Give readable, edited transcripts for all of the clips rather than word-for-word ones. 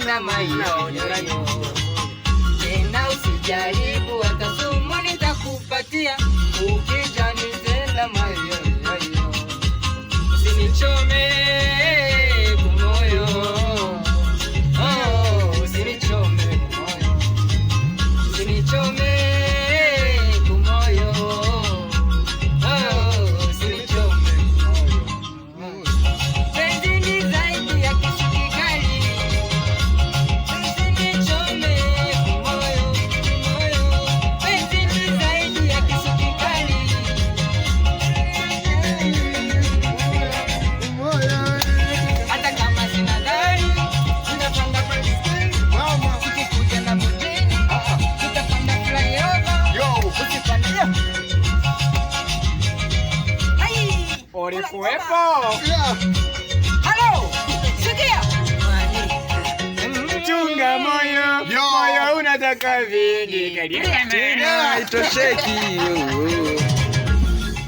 na mayoyo. Tena usijaribu hata sumu nitakupatia, ukija nitenda mayoyo. Usinichome kumoyo, oh, usinichome kumoyo, usinichome kumoyo, oh, usinichome kumoyo. Penzi ni zaidi ya kisu kikali, usinichome kumoyo, kumoyo. Penzi ni zaidi ya kisu kikali. Hata kama sina gari, ninapanda baiskeli. Ukikuja na mjini, tutapanda flyover. Usipande. Hai! Ulikuwepo? Halo! Sikia! Chunga moyo, moyo unataka vingi. Tena haitosheki.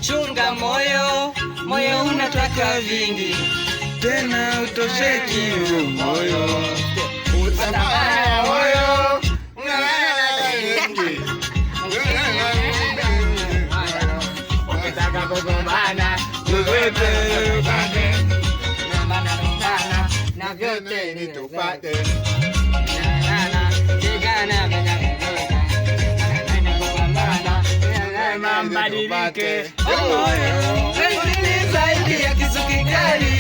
Chunga moyo, moyo unataka vingi. Tena utosheki moyo. Utamana Moyo unataka vingi. Ukitaka kugombana, tupate. na vyote Nitupate. Mbadilike. Moyo Penzi ni zaidi ya kisu kikali.